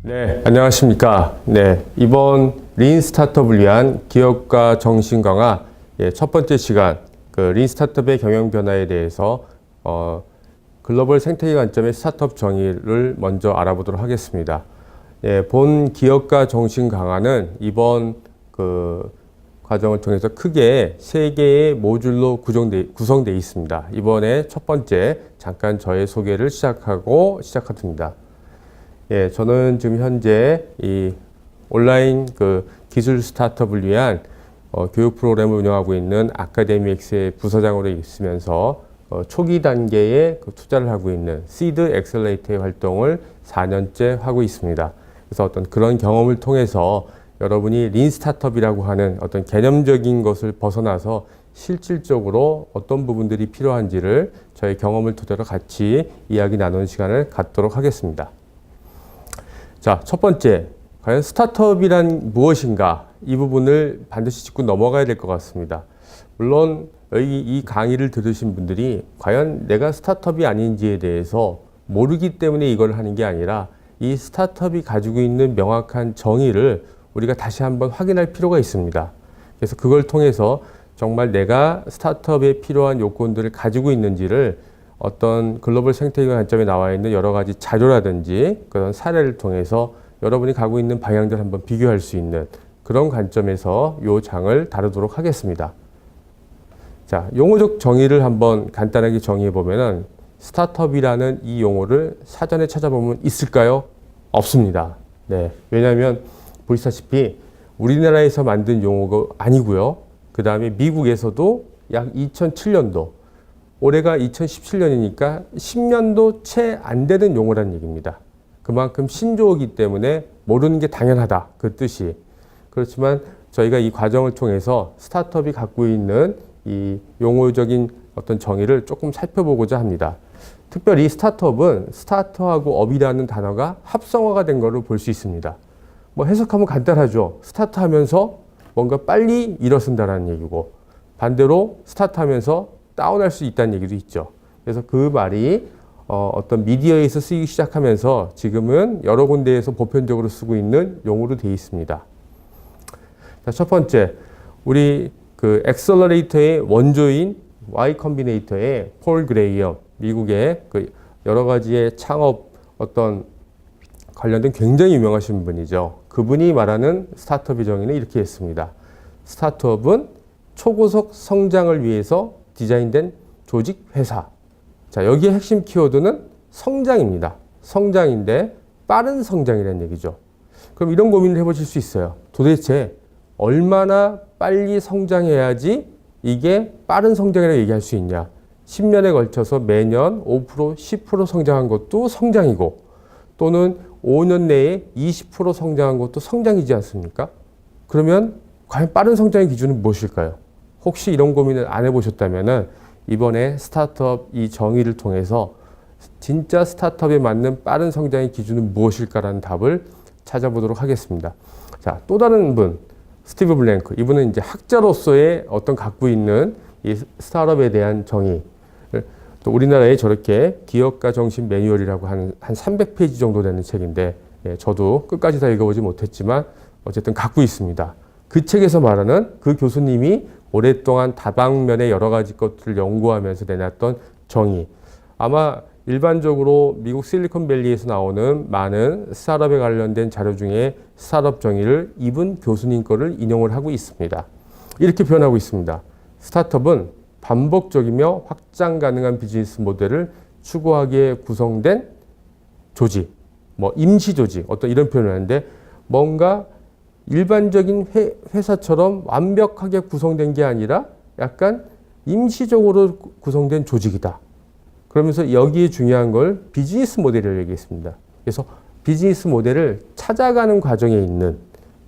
네, 안녕하십니까. 네, 이번 린 스타트업을 위한 기업가 정신 강화 첫 번째 시간, 린 스타트업의 경영 변화에 대해서 글로벌 생태계 관점의 스타트업 정의를 먼저 알아보도록 하겠습니다. 본 기업가 정신 강화는 이번 과정을 통해서 크게 3개의 모듈로 구성되어 있습니다. 이번에 첫 번째, 잠깐 저의 소개를 시작하겠습니다. 저는 지금 현재 이 온라인 기술 스타트업을 위한 교육 프로그램을 운영하고 있는 아카데미엑스의 부서장으로 있으면서 초기 단계에 투자를 하고 있는 시드 엑셀레이터의 활동을 4년째 하고 있습니다. 그래서 어떤 그런 경험을 통해서 여러분이 린 스타트업이라고 하는 어떤 개념적인 것을 벗어나서 실질적으로 어떤 부분들이 필요한지를 저의 경험을 토대로 같이 이야기 나누는 시간을 갖도록 하겠습니다. 자, 첫 번째, 과연 스타트업이란 무엇인가? 이 부분을 반드시 짚고 넘어가야 될 것 같습니다. 물론 여기 이 강의를 들으신 분들이 과연 내가 스타트업이 아닌지에 대해서 모르기 때문에 이걸 하는 게 아니라 이 스타트업이 가지고 있는 명확한 정의를 우리가 다시 한번 확인할 필요가 있습니다. 그래서 그걸 통해서 정말 내가 스타트업에 필요한 요건들을 가지고 있는지를 어떤 글로벌 생태계 관점에 나와 있는 여러 가지 자료라든지 그런 사례를 통해서 여러분이 가고 있는 방향들 한번 비교할 수 있는 그런 관점에서 이 장을 다루도록 하겠습니다. 자, 용어적 정의를 한번 간단하게 정의해 보면은 스타트업이라는 이 용어를 사전에 찾아보면 있을까요? 없습니다. 네. 왜냐하면 보시다시피 우리나라에서 만든 용어가 아니고요. 그 다음에 미국에서도 약 2007년도, 올해가 2017년이니까 10년도 채 안 되는 용어라는 얘기입니다. 그만큼 신조어이기 때문에 모르는 게 당연하다. 그 뜻이. 그렇지만 저희가 이 과정을 통해서 스타트업이 갖고 있는 이 용어적인 어떤 정의를 조금 살펴보고자 합니다. 특별히 스타트업은 스타트하고 업이라는 단어가 합성어가 된 걸로 볼 수 있습니다. 뭐 해석하면 간단하죠. 스타트하면서 뭔가 빨리 일어선다는 얘기고 반대로 스타트하면서 다운할 수 있다는 얘기도 있죠. 그래서 그 말이 어떤 미디어에서 쓰이기 시작하면서 지금은 여러 군데에서 보편적으로 쓰고 있는 용어로 되어 있습니다. 자, 첫 번째, 우리 엑셀러레이터의 원조인 Y 컴비네이터의 폴 그레이엄, 미국의 여러 가지의 창업 어떤 관련된 굉장히 유명하신 분이죠. 그분이 말하는 스타트업의 정의는 이렇게 했습니다. 스타트업은 초고속 성장을 위해서 디자인된 조직 회사. 자, 여기에 핵심 키워드는 성장입니다. 성장인데 빠른 성장이라는 얘기죠. 그럼 이런 고민을 해보실 수 있어요. 도대체 얼마나 빨리 성장해야지 이게 빠른 성장이라고 얘기할 수 있냐. 10년에 걸쳐서 매년 5%, 10% 성장한 것도 성장이고 또는 5년 내에 20% 성장한 것도 성장이지 않습니까? 그러면 과연 빠른 성장의 기준은 무엇일까요? 혹시 이런 고민을 안 해보셨다면 이번에 스타트업 이 정의를 통해서 진짜 스타트업에 맞는 빠른 성장의 기준은 무엇일까라는 답을 찾아보도록 하겠습니다. 자, 또 다른 분, 스티브 블랭크. 이분은 이제 학자로서의 어떤 갖고 있는 이 스타트업에 대한 정의. 또 우리나라에 저렇게 기업가 정신 매뉴얼이라고 한 300페이지 정도 되는 책인데 저도 끝까지 다 읽어보지 못했지만 어쨌든 갖고 있습니다. 그 책에서 말하는 그 교수님이 오랫동안 다방면의 여러 가지 것들을 연구하면서 내놨던 정의. 아마 일반적으로 미국 실리콘밸리에서 나오는 많은 스타트업에 관련된 자료 중에 스타트업 정의를 이분 교수님 거를 인용을 하고 있습니다. 이렇게 표현하고 있습니다. 스타트업은 반복적이며 확장 가능한 비즈니스 모델을 추구하기에 구성된 조직, 뭐 임시 조직, 어떤 이런 표현을 하는데 뭔가 일반적인 회사처럼 완벽하게 구성된 게 아니라 약간 임시적으로 구성된 조직이다. 그러면서 여기에 중요한 걸 비즈니스 모델을 얘기했습니다. 그래서 비즈니스 모델을 찾아가는 과정에 있는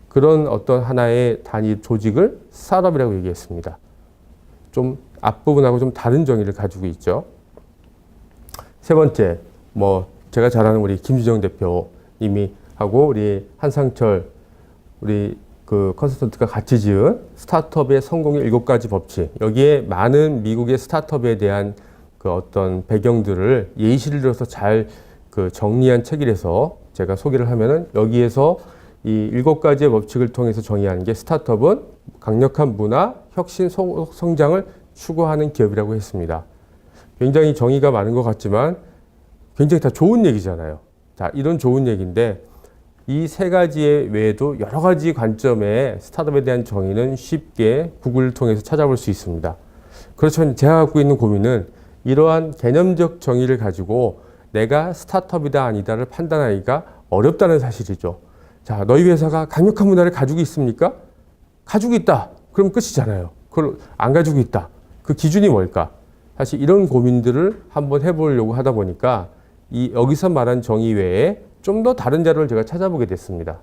그런 어떤 하나의 단위 조직을 스타트업이라고 얘기했습니다. 좀 앞부분하고 좀 다른 정의를 가지고 있죠. 세 번째, 뭐 제가 잘 아는 우리 김주정 대표님이 하고 우리 한상철 우리 그 컨설턴트가 같이 지은 스타트업의 성공의 7가지 법칙. 여기에 많은 미국의 스타트업에 대한 그 어떤 배경들을 예시를 들어서 잘 그 정리한 책이라서 제가 소개를 하면은 여기에서 이 7가지의 법칙을 통해서 정의하는 게 스타트업은 강력한 문화, 혁신, 성장을 추구하는 기업이라고 했습니다. 굉장히 정의가 많은 것 같지만 굉장히 다 좋은 얘기잖아요. 자, 이런 좋은 얘기인데 이 3가지의 외에도 여러 가지 관점의 스타트업에 대한 정의는 쉽게 구글을 통해서 찾아볼 수 있습니다. 그렇지만 제가 갖고 있는 고민은 이러한 개념적 정의를 가지고 내가 스타트업이다 아니다를 판단하기가 어렵다는 사실이죠. 자, 너희 회사가 강력한 문화를 가지고 있습니까? 가지고 있다. 그럼 끝이잖아요. 그걸 안 가지고 있다. 그 기준이 뭘까? 사실 이런 고민들을 한번 해보려고 하다 보니까 여기서 말한 정의 외에 좀 더 다른 자료를 제가 찾아보게 됐습니다.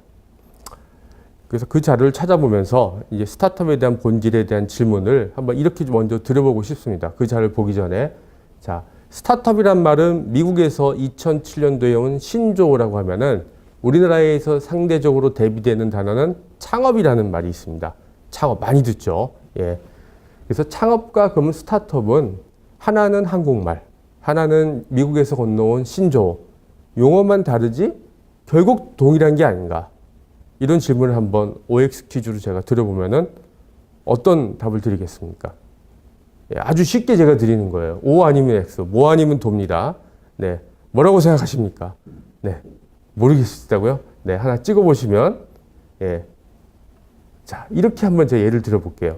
그래서 그 자료를 찾아보면서 이제 스타트업에 대한 본질에 대한 질문을 한번 이렇게 먼저 드려보고 싶습니다. 그 자료를 보기 전에. 자, 스타트업이란 말은 미국에서 2007년도에 온 신조어라고 하면은 우리나라에서 상대적으로 대비되는 단어는 창업이라는 말이 있습니다. 창업 많이 듣죠. 예. 그래서 창업과 그러면 스타트업은 하나는 한국말, 하나는 미국에서 건너온 신조어. 용어만 다르지 결국 동일한 게 아닌가. 이런 질문을 한번 OX 퀴즈로 제가 드려보면은 어떤 답을 드리겠습니까? 예, 아주 쉽게 제가 드리는 거예요. O 아니면 X, 뭐 아니면 도입니다. 네. 뭐라고 생각하십니까? 네. 모르겠다고요? 네. 하나 찍어보시면, 예. 자, 이렇게 한번 제가 예를 들어볼게요.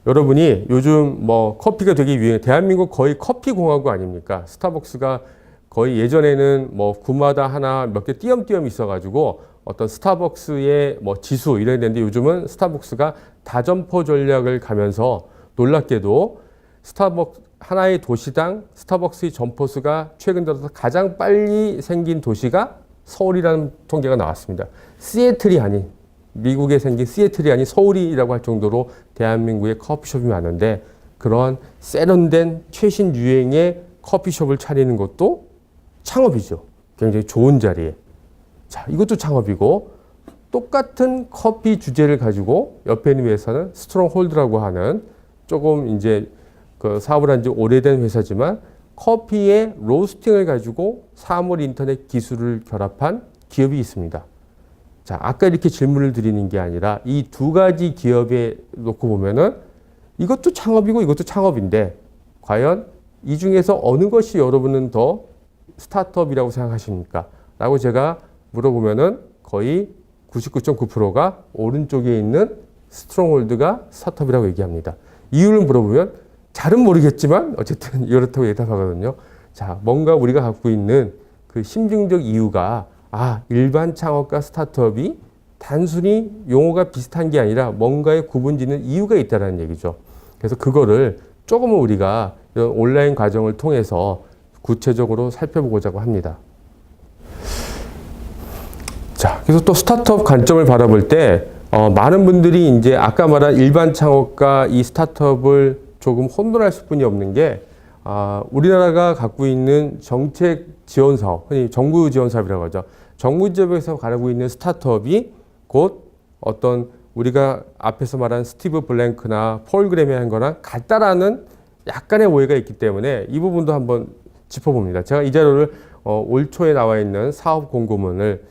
여러분이 요즘 뭐 커피가 되게 유행해. 대한민국 거의 커피 공화국 아닙니까? 스타벅스가 거의 예전에는 뭐 구마다 하나 몇 개 띄엄띄엄 있어가지고 어떤 스타벅스의 뭐 지수 이런 게 되는데 요즘은 스타벅스가 다점포 전략을 가면서 놀랍게도 스타벅스 하나의 도시당 스타벅스의 점포수가 최근 들어서 가장 빨리 생긴 도시가 서울이라는 통계가 나왔습니다. 시애틀이 아닌 미국에 생긴 시애틀이 아닌 서울이라고 할 정도로 대한민국에 커피숍이 많은데 그러한 세련된 최신 유행의 커피숍을 차리는 것도 창업이죠. 굉장히 좋은 자리에. 자, 이것도 창업이고 똑같은 커피 주제를 가지고 옆에 있는 회사는 스트롱홀드라고 하는 조금 이제 그 사업을 한 지 오래된 회사지만 커피의 로스팅을 가지고 사물 인터넷 기술을 결합한 기업이 있습니다. 자, 아까 이렇게 질문을 드리는 게 아니라 이 2가지 기업에 놓고 보면은 이것도 창업이고 이것도 창업인데 과연 이 중에서 어느 것이 여러분은 더 스타트업이라고 생각하십니까? 라고 제가 물어보면은 거의 99.9%가 오른쪽에 있는 스트롱홀드가 스타트업이라고 얘기합니다. 이유를 물어보면 잘은 모르겠지만 어쨌든 이렇다고 대답하거든요. 자, 뭔가 우리가 갖고 있는 그 심층적 이유가 일반 창업과 스타트업이 단순히 용어가 비슷한 게 아니라 뭔가의 구분짓는 이유가 있다는 얘기죠. 그래서 그거를 조금은 우리가 이런 온라인 과정을 통해서 구체적으로 살펴보고자 합니다. 자, 그래서 또 스타트업 관점을 바라볼 때 많은 분들이 이제 아까 말한 일반 창업과 이 스타트업을 조금 혼돈할 수뿐이 없는 게 우리나라가 갖고 있는 정책 지원 사업, 흔히 정부 지원 사업이라고 하죠. 정부 지원에서 가지고 있는 스타트업이 곧 어떤 우리가 앞에서 말한 스티브 블랭크나 폴 그램이 한 거랑 같다라는 약간의 오해가 있기 때문에 이 부분도 한번 짚어봅니다. 제가 이 자료를 올 초에 나와 있는 사업 공고문을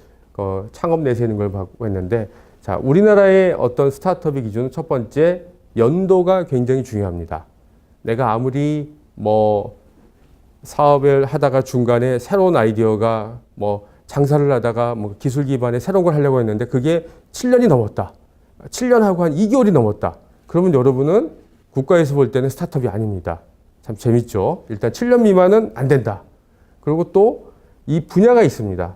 창업 내세우는 걸 받고 했는데 자, 우리나라의 어떤 스타트업의 기준은 첫 번째 연도가 굉장히 중요합니다. 내가 아무리 뭐 사업을 하다가 중간에 새로운 아이디어가 뭐 장사를 하다가 뭐 기술 기반의 새로운 걸 하려고 했는데 그게 7년이 넘었다. 7년하고 한 2개월이 넘었다. 그러면 여러분은 국가에서 볼 때는 스타트업이 아닙니다. 참 재밌죠. 일단 7년 미만은 안 된다. 그리고 또 이 분야가 있습니다.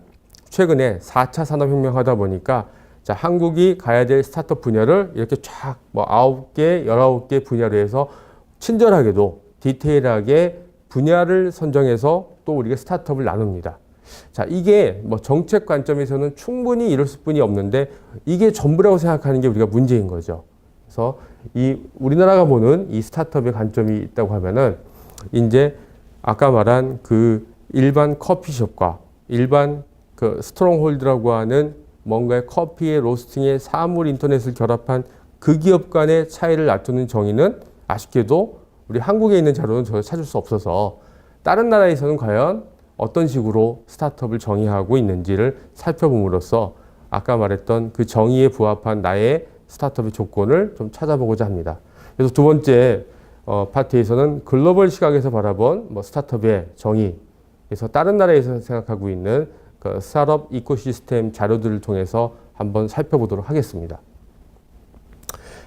최근에 4차 산업혁명 하다 보니까 자, 한국이 가야 될 스타트업 분야를 이렇게 쫙 뭐 9개, 19개 분야로 해서 친절하게도 디테일하게 분야를 선정해서 또 우리가 스타트업을 나눕니다. 자, 이게 뭐 정책 관점에서는 충분히 이럴 수뿐이 없는데 이게 전부라고 생각하는 게 우리가 문제인 거죠. 그래서 이 우리나라가 보는 이 스타트업의 관점이 있다고 하면은 이제 아까 말한 그 일반 커피숍과 일반 그 스트롱홀드라고 하는 뭔가의 커피의 로스팅의 사물 인터넷을 결합한 그 기업 간의 차이를 낮추는 정의는 아쉽게도 우리 한국에 있는 자료는 전혀 찾을 수 없어서 다른 나라에서는 과연 어떤 식으로 스타트업을 정의하고 있는지를 살펴봄으로써 아까 말했던 그 정의에 부합한 나의 스타트업의 조건을 좀 찾아보고자 합니다. 그래서 두 번째 파트에서는 글로벌 시각에서 바라본 스타트업의 정의, 그래서 다른 나라에서 생각하고 있는 그 스타트업 이코시스템 자료들을 통해서 한번 살펴보도록 하겠습니다.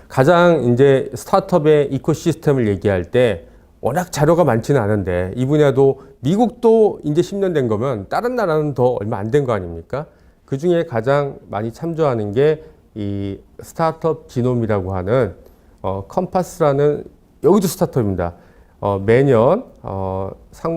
가장 이제 스타트업의 이코시스템을 얘기할 때 워낙 자료가 많지는 않은데 이 분야도 미국도 이제 10년 된 거면 다른 나라는 더 얼마 안 된 거 아닙니까? 그 중에 가장 많이 참조하는 게 이 스타트업 지놈이라고 하는 컴파스라는, 여기도 스타트업입니다. 매년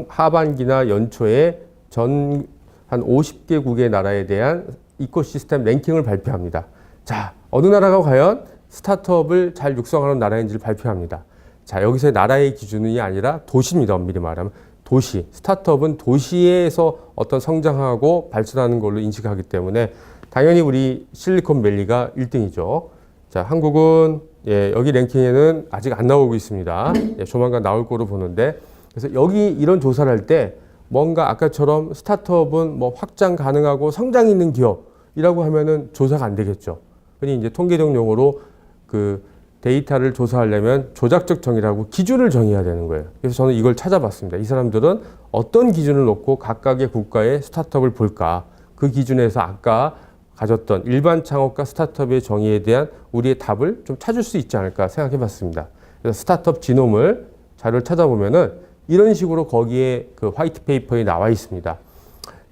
하반기나 연초에 전 한 50개국의 나라에 대한 이코시스템 랭킹을 발표합니다. 자, 어느 나라가 과연 스타트업을 잘 육성하는 나라인지를 발표합니다. 자, 여기서 나라의 기준이 아니라 도시입니다. 엄밀히 말하면 도시. 스타트업은 도시에서 어떤 성장하고 발전하는 걸로 인식하기 때문에 당연히 우리 실리콘밸리가 1등이죠. 자, 한국은 여기 랭킹에는 아직 안 나오고 있습니다. 조만간 나올 거로 보는데, 그래서 여기 이런 조사를 할 때 뭔가 아까처럼 스타트업은 확장 가능하고 성장 있는 기업이라고 하면은 조사가 안 되겠죠. 흔히 이제 통계적 용어로 그 데이터를 조사하려면 조작적 정의라고 기준을 정해야 되는 거예요. 그래서 저는 이걸 찾아봤습니다. 이 사람들은 어떤 기준을 놓고 각각의 국가의 스타트업을 볼까? 그 기준에서 아까 가졌던 일반 창업과 스타트업의 정의에 대한 우리의 답을 좀 찾을 수 있지 않을까 생각해 봤습니다. 그래서 스타트업 지놈을 자료를 찾아보면은 이런 식으로 거기에 그 화이트 페이퍼에 나와 있습니다.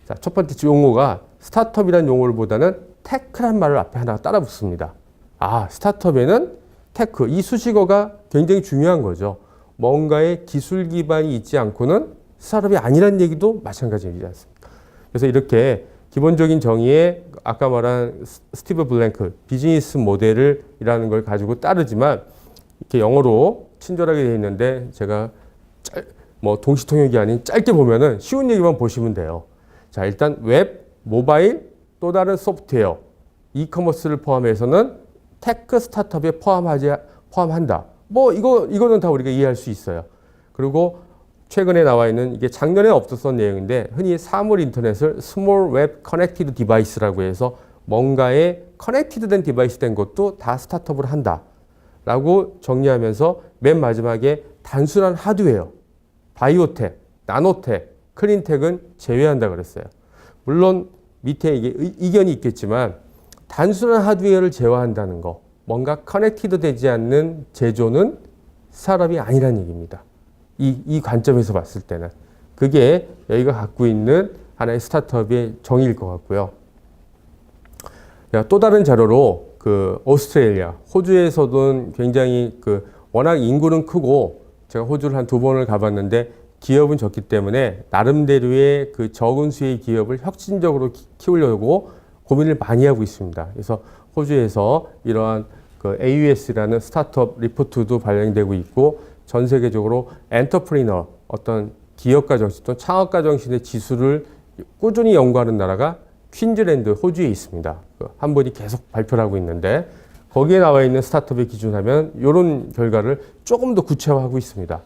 자, 첫 번째 용어가 스타트업이라는 용어보다는 테크란 말을 앞에 하나 따라 붙습니다. 아, 스타트업에는 테크, 이 수식어가 굉장히 중요한 거죠. 뭔가의 기술 기반이 있지 않고는 스타트업이 아니라는 얘기도 마찬가지이지 않습니까? 그래서 이렇게 기본적인 정의에 아까 말한 스티브 블랭크 비즈니스 모델이라는 걸 가지고 따르지만 이렇게 영어로 친절하게 되어 있는데 제가 동시 통역이 아닌 짧게 보면은 쉬운 얘기만 보시면 돼요. 자, 일단 웹, 모바일, 또 다른 소프트웨어, 이커머스를 포함해서는 테크 스타트업에 포함한다. 이거는 다 우리가 이해할 수 있어요. 그리고 최근에 나와 있는 이게 작년에 없었던 내용인데 흔히 사물 인터넷을 Small Web Connected Device라고 해서 뭔가에 커넥티드 된 디바이스 된 것도 다 스타트업을 한다 라고 정리하면서 맨 마지막에 단순한 하드웨어, 바이오텍, 나노텍, 클린텍은 제외한다 그랬어요. 물론 밑에 이게 이견이 있겠지만 단순한 하드웨어를 제외한다는 거, 뭔가 커넥티드 되지 않는 제조는 스타트업이 아니라는 얘기입니다. 이 관점에서 봤을 때는 그게 여기가 갖고 있는 하나의 스타트업의 정의일 것 같고요. 또 다른 자료로 그 오스트레일리아, 호주에서도 굉장히 그 워낙 인구는 크고 제가 호주를 한 2번을 가봤는데 기업은 적기 때문에 나름대로의 그 적은 수의 기업을 혁신적으로 키우려고 고민을 많이 하고 있습니다. 그래서 호주에서 이러한 그 AUS라는 스타트업 리포트도 발행되고 있고 전 세계적으로 엔터프리너 어떤 기업가 정신 또 창업가 정신의 지수를 꾸준히 연구하는 나라가 퀸즐랜드 호주에 있습니다. 한 분이 계속 발표를 하고 있는데 거기에 나와 있는 스타트업의 기준하면 이런 결과를 조금 더 구체화하고 있습니다.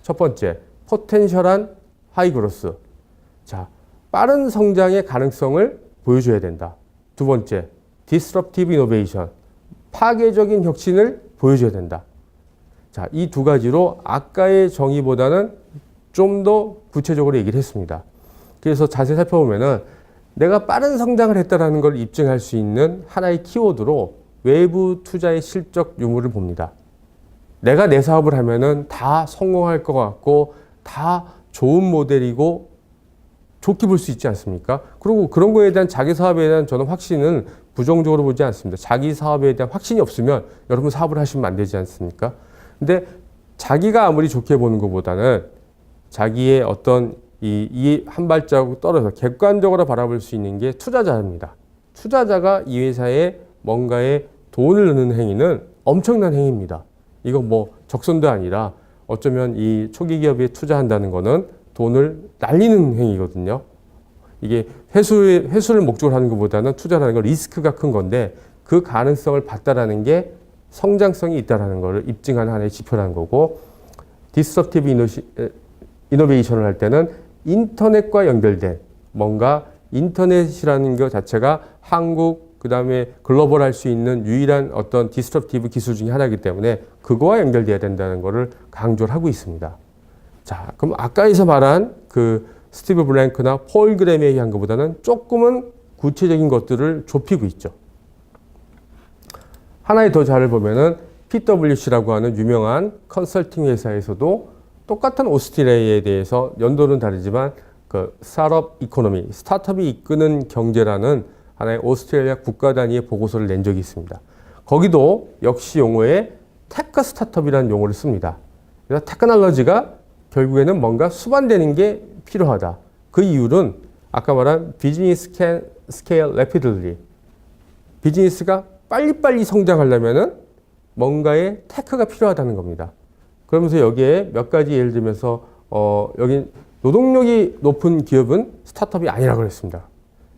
첫 번째, 포텐셜한 하이그로스. 자, 빠른 성장의 가능성을 보여줘야 된다. 두 번째, 디스럽티브 이노베이션. 파괴적인 혁신을 보여줘야 된다. 자, 이 두 가지로 아까의 정의보다는 좀 더 구체적으로 얘기를 했습니다. 그래서 자세히 살펴보면은 내가 빠른 성장을 했다는 걸 입증할 수 있는 하나의 키워드로 외부 투자의 실적 유무를 봅니다. 내가 내 사업을 하면은 다 성공할 것 같고 다 좋은 모델이고 좋게 볼 수 있지 않습니까? 그리고 그런 거에 대한 자기 사업에 대한 저는 확신은 부정적으로 보지 않습니다. 자기 사업에 대한 확신이 없으면 여러분 사업을 하시면 안 되지 않습니까? 근데 자기가 아무리 좋게 보는 것보다는 자기의 어떤 이 한 발자국 떨어져 객관적으로 바라볼 수 있는 게 투자자입니다. 투자자가 이 회사에 뭔가에 돈을 넣는 행위는 엄청난 행위입니다. 이거 적선도 아니라 어쩌면 이 초기 기업에 투자한다는 거는 돈을 날리는 행위거든요. 이게 회수를 목적으로 하는 것보다는 투자라는 건 리스크가 큰 건데 그 가능성을 봤다라는 게 성장성이 있다라는 것을 입증하는 하나의 지표라는 거고 디스럽티브 이노베이션을 할 때는 인터넷과 연결된 뭔가 인터넷이라는 것 자체가 한국 그다음에 글로벌 할 수 있는 유일한 어떤 디스럽티브 기술 중에 하나이기 때문에 그거와 연결돼야 된다는 것을 강조를 하고 있습니다. 자, 그럼 아까에서 말한 그 스티브 블랭크나 폴 그램에 의한 것보다는 조금은 구체적인 것들을 좁히고 있죠. 하나의 더 잘 보면은 PwC라고 하는 유명한 컨설팅 회사에서도 똑같은 오스트레일리아에 대해서 연도는 다르지만 그 스타트업 이코노미, 스타트업이 이끄는 경제라는 하나의 오스트레일리아 국가 단위의 보고서를 낸 적이 있습니다. 거기도 역시 용어에 테크 스타트업이라는 용어를 씁니다. 그래서 테크놀로지가 결국에는 뭔가 수반되는 게 필요하다. 그 이유는 아까 말한 비즈니스 스케일 래피들리, 비즈니스가 빨리빨리 성장하려면은 뭔가의 테크가 필요하다는 겁니다. 그러면서 여기에 몇 가지 예를 들면서 여기 노동력이 높은 기업은 스타트업이 아니라고 그랬습니다.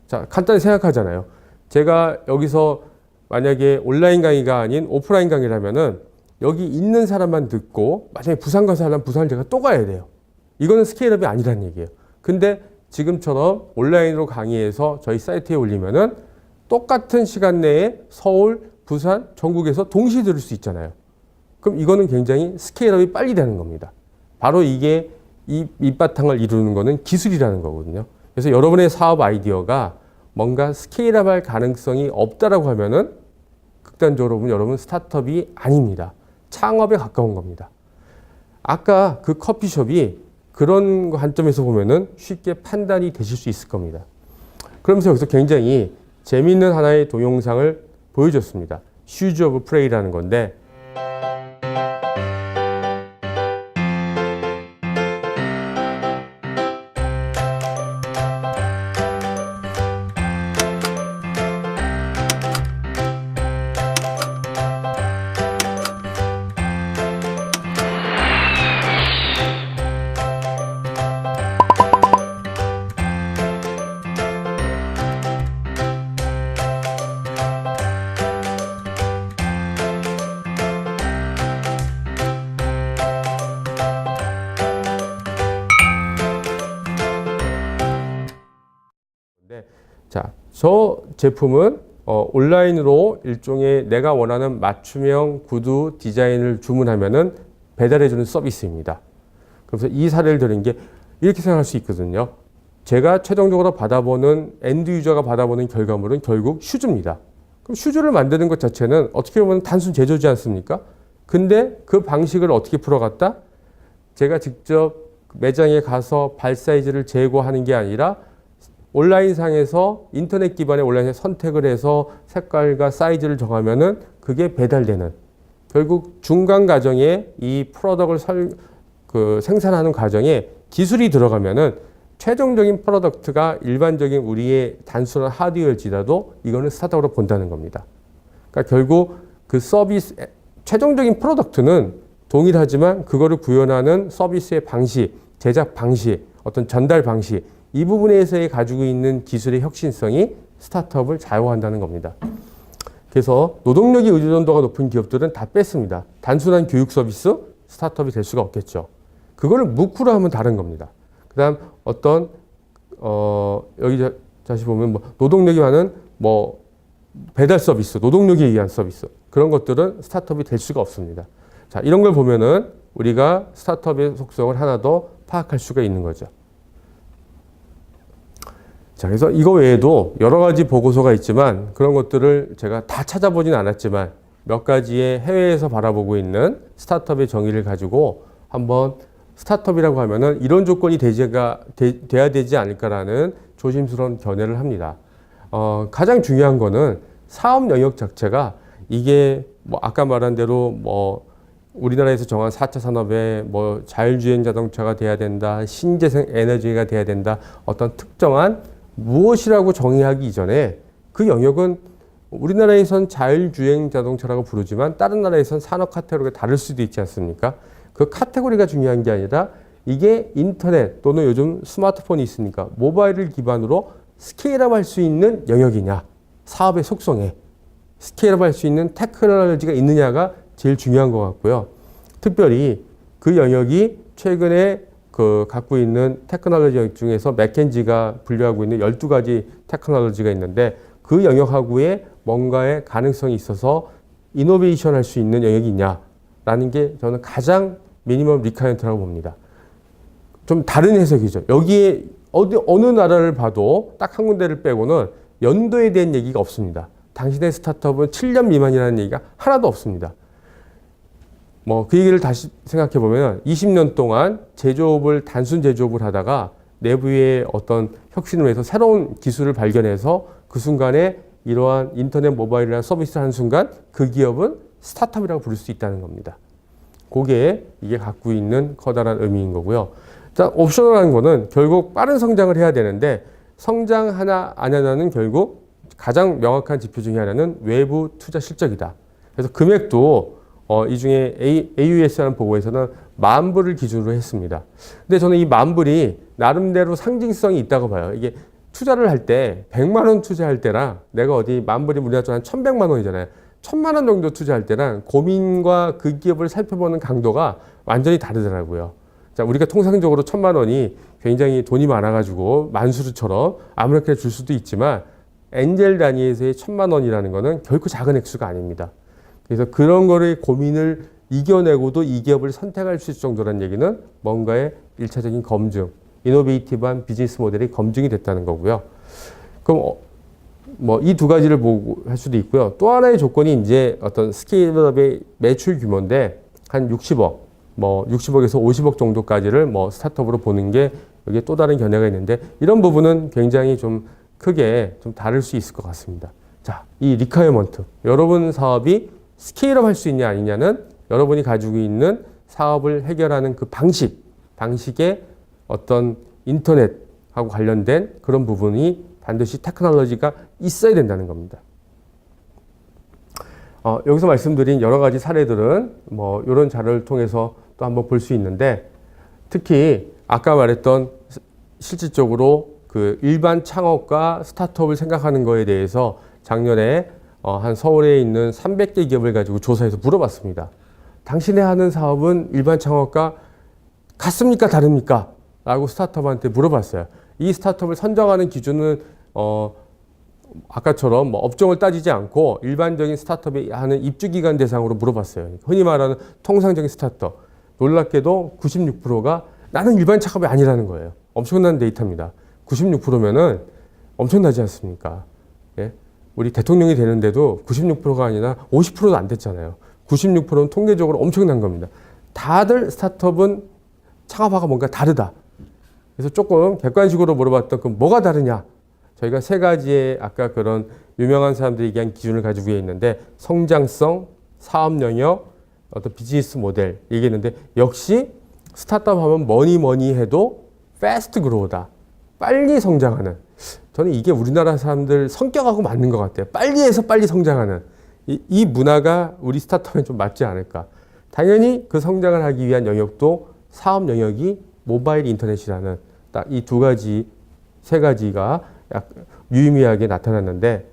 자, 간단히 생각하잖아요. 제가 여기서 만약에 온라인 강의가 아닌 오프라인 강의라면은 여기 있는 사람만 듣고 만약에 부산 가서 하려면 부산을 제가 또 가야 돼요. 이거는 스케일업이 아니라는 얘기예요. 근데 지금처럼 온라인으로 강의해서 저희 사이트에 올리면은 똑같은 시간 내에 서울, 부산, 전국에서 동시에 들을 수 있잖아요. 그럼 이거는 굉장히 스케일업이 빨리 되는 겁니다. 바로 이게 이 밑바탕을 이루는 거는 기술이라는 거거든요. 그래서 여러분의 사업 아이디어가 뭔가 스케일업할 가능성이 없다라고 하면은 극단적으로 보면 여러분 스타트업이 아닙니다. 창업에 가까운 겁니다. 아까 그 커피숍이 그런 관점에서 보면은 쉽게 판단이 되실 수 있을 겁니다. 그러면서 여기서 굉장히 재미있는 하나의 동영상을 보여줬습니다. 슈즈 오브 프레이라는 건데 자, 저 제품은 온라인으로 일종의 내가 원하는 맞춤형 구두 디자인을 주문하면은 배달해주는 서비스입니다. 그래서 이 사례를 드린 게 이렇게 생각할 수 있거든요. 제가 최종적으로 받아보는 엔드 유저가 받아보는 결과물은 결국 슈즈입니다. 그럼 슈즈를 만드는 것 자체는 어떻게 보면 단순 제조지 않습니까? 근데 그 방식을 어떻게 풀어갔다? 제가 직접 매장에 가서 발 사이즈를 재고하는 게 아니라 온라인상에서 인터넷 기반의 온라인에 선택을 해서 색깔과 사이즈를 정하면은 그게 배달되는 결국 중간 과정에 이 프로덕트를 생산하는 과정에 기술이 들어가면은 최종적인 프로덕트가 일반적인 우리의 단순한 하드웨어일지라도 이거는 스타트업으로 본다는 겁니다. 그러니까 결국 그 서비스 최종적인 프로덕트는 동일하지만 그거를 구현하는 서비스의 방식, 제작 방식, 어떤 전달 방식 이 부분에서의 가지고 있는 기술의 혁신성이 스타트업을 좌우한다는 겁니다. 그래서 노동력이 의존도가 높은 기업들은 다 뺐습니다. 단순한 교육 서비스 스타트업이 될 수가 없겠죠. 그거를 무크로 하면 다른 겁니다. 그다음 어떤 여기 다시 보면 뭐 노동력이 많은 뭐 배달 서비스, 노동력에 의한 서비스 그런 것들은 스타트업이 될 수가 없습니다. 자, 이런 걸 보면은 우리가 스타트업의 속성을 하나 더 파악할 수가 있는 거죠. 자, 그래서 이거 외에도 여러 가지 보고서가 있지만 그런 것들을 제가 다 찾아보진 않았지만 몇 가지의 해외에서 바라보고 있는 스타트업의 정의를 가지고 한번 스타트업이라고 하면은 이런 조건이 돼야 되지 않을까라는 조심스러운 견해를 합니다. 가장 중요한 거는 사업 영역 자체가 이게 뭐 아까 말한 대로 뭐 우리나라에서 정한 4차 산업에 뭐 자율주행 자동차가 돼야 된다, 신재생 에너지가 돼야 된다, 어떤 특정한 무엇이라고 정의하기 이전에 그 영역은 우리나라에선 자율주행 자동차라고 부르지만 다른 나라에선 산업 카테고리가 다를 수도 있지 않습니까? 그 카테고리가 중요한 게 아니라 이게 인터넷 또는 요즘 스마트폰이 있으니까 모바일을 기반으로 스케일업 할 수 있는 영역이냐, 사업의 속성에 스케일업 할 수 있는 테크놀로지가 있느냐가 제일 중요한 것 같고요. 특별히 그 영역이 최근에 그 갖고 있는 테크놀로지 영역 중에서 맥켄지가 분류하고 있는 12가지 테크놀로지가 있는데 그 영역하고의 뭔가의 가능성이 있어서 이노베이션 할 수 있는 영역이 있냐라는 게 저는 가장 미니멈 리카이언트라고 봅니다. 좀 다른 해석이죠. 여기에 어느 나라를 봐도 딱 한 군데를 빼고는 연도에 대한 얘기가 없습니다. 당신의 스타트업은 7년 미만이라는 얘기가 하나도 없습니다. 뭐 그 얘기를 다시 생각해 보면 20년 동안 단순 제조업을 하다가 내부의 어떤 혁신을 위해서 새로운 기술을 발견해서 그 순간에 이러한 인터넷 모바일이라는 서비스를 하는 순간 그 기업은 스타트업이라고 부를 수 있다는 겁니다. 그게 이게 갖고 있는 커다란 의미인 거고요. 자, 옵셔널한 거는 결국 빠른 성장을 해야 되는데 성장하나 안 하나는 결국 가장 명확한 지표 중에 하나는 외부 투자 실적이다. 그래서 금액도 이 중에 AUS라는 보고에서는 10,000불을 기준으로 했습니다. 근데 저는 이 10,000불이 나름대로 상징성이 있다고 봐요. 이게 투자를 할 때 100만 원 투자할 때랑 내가 어디 10,000불이 우리나라 한 1,100만 원이잖아요. 1,000만 원 정도 투자할 때랑 고민과 그 기업을 살펴보는 강도가 완전히 다르더라고요. 자, 우리가 통상적으로 1,000만 원이 굉장히 돈이 많아가지고 만수르처럼 아무렇게나 줄 수도 있지만 엔젤 단위에서의 1,000만 원이라는 거는 결코 작은 액수가 아닙니다. 그래서 그런 거를 고민을 이겨내고도 이 기업을 선택할 수 있을 정도라는 얘기는 뭔가의 1차적인 검증, 이노베이티브한 비즈니스 모델이 검증이 됐다는 거고요. 그럼 뭐 이 두 가지를 보고 할 수도 있고요. 또 하나의 조건이 이제 어떤 스케일업의 매출 규모인데 한 60억, 뭐 60억에서 50억 정도까지를 뭐 스타트업으로 보는 게 여기에 또 다른 견해가 있는데 이런 부분은 굉장히 좀 크게 좀 다를 수 있을 것 같습니다. 자, 이 리퀘어먼트. 여러분 사업이 스케일업 할 수 있냐 아니냐는 여러분이 가지고 있는 사업을 해결하는 그 방식의 어떤 인터넷하고 관련된 그런 부분이 반드시 테크놀로지가 있어야 된다는 겁니다. 여기서 말씀드린 여러 가지 사례들은 뭐 이런 자료를 통해서 또 한번 볼 수 있는데 특히 아까 말했던 실질적으로 그 일반 창업과 스타트업을 생각하는 거에 대해서 작년에 한 서울에 있는 300개 기업을 가지고 조사해서 물어봤습니다. 당신의 하는 사업은 일반 창업과 같습니까? 다릅니까? 라고 스타트업한테 물어봤어요. 이 스타트업을 선정하는 기준은 아까처럼 뭐 업종을 따지지 않고 일반적인 스타트업이 하는 입주기간 대상으로 물어봤어요. 흔히 말하는 통상적인 스타트업. 놀랍게도 96%가 나는 일반 창업이 아니라는 거예요. 엄청난 데이터입니다. 96%면은 엄청나지 않습니까? 예? 우리 대통령이 되는데도 96%가 아니라 50%도 안 됐잖아요. 96%는 통계적으로 엄청난 겁니다. 다들 스타트업은 창업하고 뭔가 다르다. 그래서 조금 객관식으로 물어봤던 그 뭐가 다르냐? 저희가 세 가지의 아까 그런 유명한 사람들이 얘기한 기준을 가지고 있는데 성장성, 사업 영역, 어떤 비즈니스 모델 얘기했는데 역시 스타트업 하면 뭐니 해도 패스트 그로우다. 빨리 성장하는. 저는 이게 우리나라 사람들 성격하고 맞는 것 같아요. 빨리 해서 빨리 성장하는. 이 문화가 우리 스타트업에 좀 맞지 않을까. 당연히 그 성장을 하기 위한 영역도 사업 영역이 모바일 인터넷이라는 딱 이 두 가지, 세 가지가 유의미하게 나타났는데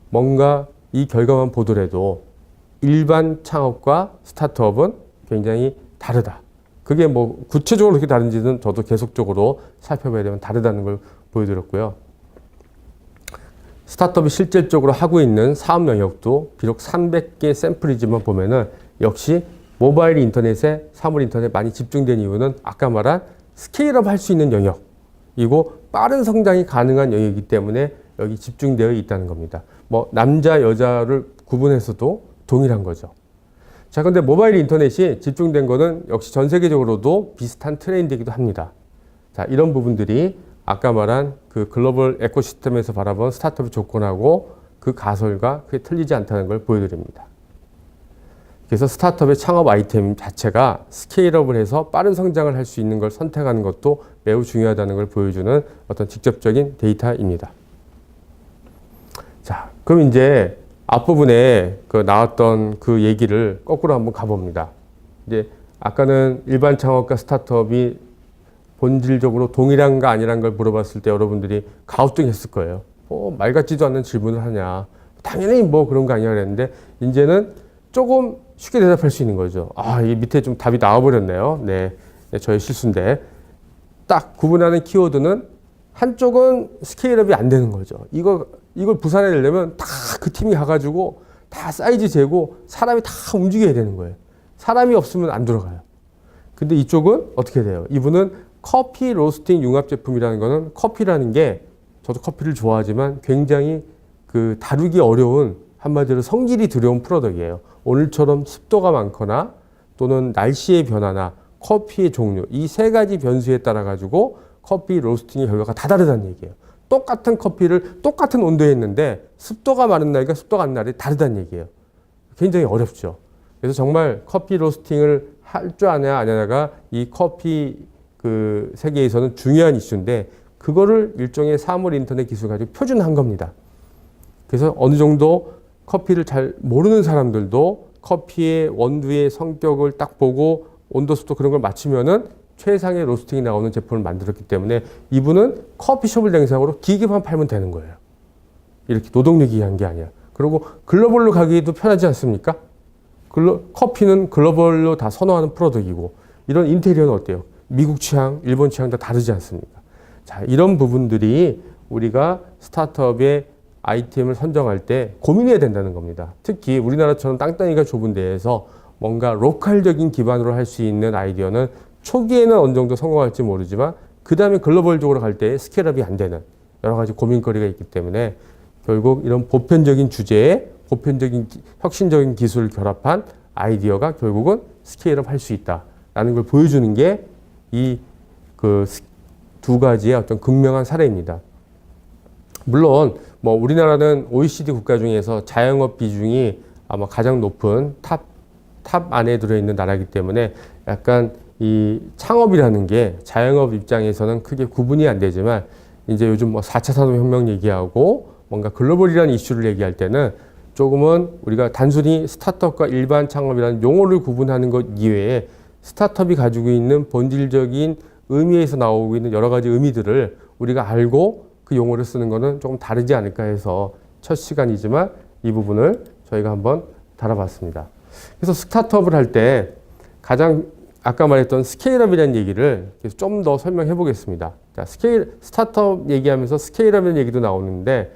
뭔가 이 결과만 보더라도 일반 창업과 스타트업은 굉장히 다르다. 그게 뭐 구체적으로 그렇게 다른지는 저도 계속적으로 살펴봐야 되면 다르다는 걸 보여드렸고요. 스타트업이 실질적으로 하고 있는 사업 영역도 비록 300개 샘플이지만 보면은 역시 모바일 인터넷에 사물 인터넷 많이 집중된 이유는 아까 말한 스케일업 할 수 있는 영역이고 빠른 성장이 가능한 영역이기 때문에 여기 집중되어 있다는 겁니다. 뭐 남자 여자를 구분해서도 동일한 거죠. 자, 근데 모바일 인터넷이 집중된 거는 역시 전 세계적으로도 비슷한 트렌드이기도 합니다. 자, 이런 부분들이 아까 말한 그 글로벌 에코시스템에서 바라본 스타트업 조건하고 그 가설과 그게 틀리지 않다는 걸 보여드립니다. 그래서 스타트업의 창업 아이템 자체가 스케일업을 해서 빠른 성장을 할 수 있는 걸 선택하는 것도 매우 중요하다는 걸 보여주는 어떤 직접적인 데이터입니다. 자, 그럼 이제 앞부분에 그 나왔던 그 얘기를 거꾸로 한번 가봅니다. 이제 아까는 일반 창업과 스타트업이 본질적으로 동일한가 아니란 걸 물어봤을 때 여러분들이 가우뚱했을 거예요. 말 같지도 않는 질문을 하냐. 당연히 뭐 그런 거 아니야 그랬는데 이제는 조금 쉽게 대답할 수 있는 거죠. 아, 이 밑에 좀 답이 나와버렸네요. 네, 저의 실수인데. 딱 구분하는 키워드는 한쪽은 스케일업이 안 되는 거죠. 이걸 부산해내려면 다 그 팀이 가가지고 다 사이즈 재고 사람이 다 움직여야 되는 거예요. 사람이 없으면 안 들어가요. 근데 이쪽은 어떻게 돼요? 이분은 커피 로스팅 융합 제품이라는 거는 커피라는 게 저도 커피를 좋아하지만 굉장히 그 다루기 어려운 한마디로 성질이 두려운 프로덕트예요. 오늘처럼 습도가 많거나 또는 날씨의 변화나 커피의 종류 이 세 가지 변수에 따라 가지고 커피 로스팅의 결과가 다 다르다는 얘기예요. 똑같은 커피를 똑같은 온도에 했는데 습도가 많은 날과 습도가 많은 날이 다르다는 얘기예요. 굉장히 어렵죠. 그래서 정말 커피 로스팅을 할 줄 아냐 안 아냐가 이 커피 그 세계에서는 중요한 이슈인데 그거를 일종의 사물 인터넷 기술 가지고 표준한 겁니다. 그래서 어느 정도 커피를 잘 모르는 사람들도 커피의 원두의 성격을 딱 보고 온도, 습도 그런 걸 맞추면은 최상의 로스팅이 나오는 제품을 만들었기 때문에 이분은 커피숍을 대상으로 기계만 팔면 되는 거예요. 이렇게 노동력이 한 게 아니야. 그리고 글로벌로 가기도 편하지 않습니까? 커피는 글로벌로 다 선호하는 프로덕트이고 이런 인테리어는 어때요? 미국 취향, 일본 취향 다 다르지 않습니까? 자, 이런 부분들이 우리가 스타트업의 아이템을 선정할 때 고민해야 된다는 겁니다. 특히 우리나라처럼 땅덩이가 좁은 데에서 뭔가 로컬적인 기반으로 할 수 있는 아이디어는 초기에는 어느 정도 성공할지 모르지만 그 다음에 글로벌적으로 갈 때 스케일업이 안 되는 여러 가지 고민거리가 있기 때문에 결국 이런 보편적인 주제에 보편적인 혁신적인 기술을 결합한 아이디어가 결국은 스케일업 할 수 있다라는 걸 보여주는 게 이 그 두 가지의 어떤 극명한 사례입니다. 물론 뭐 우리나라는 OECD 국가 중에서 자영업 비중이 아마 가장 높은 탑 안에 들어있는 나라이기 때문에 약간 이 창업이라는 게 자영업 입장에서는 크게 구분이 안 되지만 이제 요즘 뭐 4차 산업혁명 얘기하고 뭔가 글로벌이라는 이슈를 얘기할 때는 조금은 우리가 단순히 스타트업과 일반 창업이라는 용어를 구분하는 것 이외에 스타트업이 가지고 있는 본질적인 의미에서 나오고 있는 여러 가지 의미들을 우리가 알고 그 용어를 쓰는 거는 조금 다르지 않을까 해서 첫 시간이지만 이 부분을 저희가 한번 다뤄봤습니다. 그래서 스타트업을 할 때 가장 아까 말했던 스케일업이라는 얘기를 좀 더 설명해 보겠습니다. 자, 스타트업 얘기하면서 스케일업이라는 얘기도 나오는데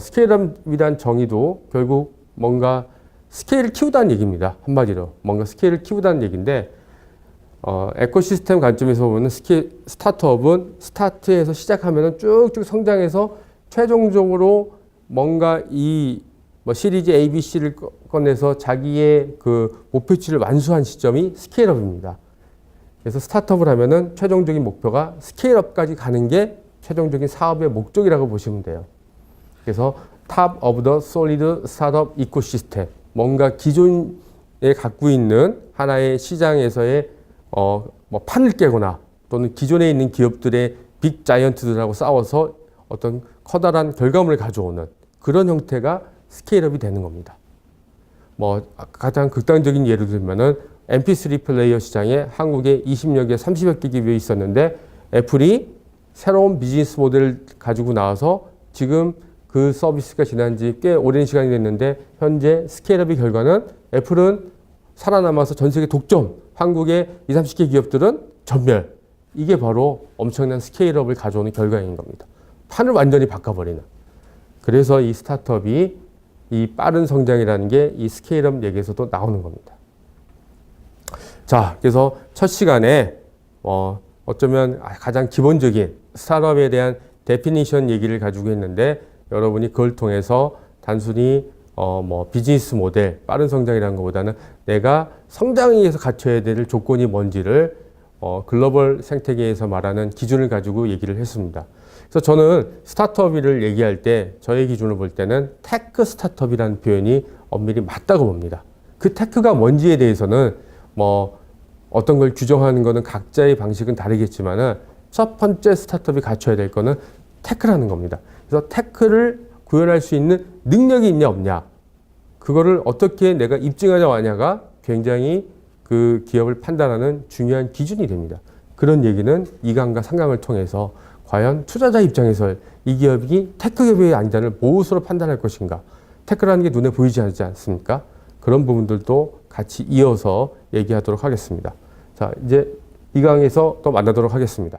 스케일업이란 정의도 결국 뭔가 스케일을 키우다는 얘기입니다. 한마디로 뭔가 스케일을 키우다는 얘기인데 에코시스템 관점에서 보면 스타트업은 스타트에서 시작하면 쭉쭉 성장해서 최종적으로 뭔가 뭐 시리즈 A, B, C를 꺼내서 자기의 그 목표치를 완수한 시점이 스케일업입니다. 그래서 스타트업을 하면은 최종적인 목표가 스케일업까지 가는 게 최종적인 사업의 목적이라고 보시면 돼요. 그래서 Top of the Solid Startup Ecosystem, 뭔가 기존에 갖고 있는 하나의 시장에서의 뭐 판을 깨거나 또는 기존에 있는 기업들의 빅 자이언트들하고 싸워서 어떤 커다란 결과물을 가져오는 그런 형태가 스케일업이 되는 겁니다. 뭐 가장 극단적인 예를 들면은 MP3 플레이어 시장에 한국에 20여 개, 30여 개 기업이 있었는데 애플이 새로운 비즈니스 모델을 가지고 나와서 지금 그 서비스가 지난 지 꽤 오랜 시간이 됐는데 현재 스케일업의 결과는 애플은 살아남아서 전 세계 독점, 한국의 20, 30개 기업들은 전멸. 이게 바로 엄청난 스케일업을 가져오는 결과인 겁니다. 판을 완전히 바꿔버리는. 그래서 이 스타트업이 이 빠른 성장이라는 게 이 스케일업 얘기에서도 나오는 겁니다. 자, 그래서 첫 시간에 어쩌면 가장 기본적인 스타트업에 대한 데피니션 얘기를 가지고 했는데 여러분이 그걸 통해서 단순히 뭐 비즈니스 모델, 빠른 성장이라는 것보다는 내가 성장하기 위해서 갖춰야 될 조건이 뭔지를 글로벌 생태계에서 말하는 기준을 가지고 얘기를 했습니다. 그래서 저는 스타트업을 얘기할 때 저의 기준을 볼 때는 테크 스타트업이라는 표현이 엄밀히 맞다고 봅니다. 그 테크가 뭔지에 대해서는 뭐 어떤 걸 규정하는 거는 각자의 방식은 다르겠지만은 첫 번째 스타트업이 갖춰야 될 거는 테크라는 겁니다. 그래서 테크를 구현할 수 있는 능력이 있냐 없냐, 그거를 어떻게 내가 입증하냐 마냐가 굉장히 그 기업을 판단하는 중요한 기준이 됩니다. 그런 얘기는 2강과 3강을 통해서 과연 투자자 입장에서 이 기업이 테크 기업이 아니다를 무엇으로 판단할 것인가, 테크라는 게 눈에 보이지 않지 않습니까? 그런 부분들도 같이 이어서 얘기하도록 하겠습니다. 자, 이제 이 강에서 또 만나도록 하겠습니다.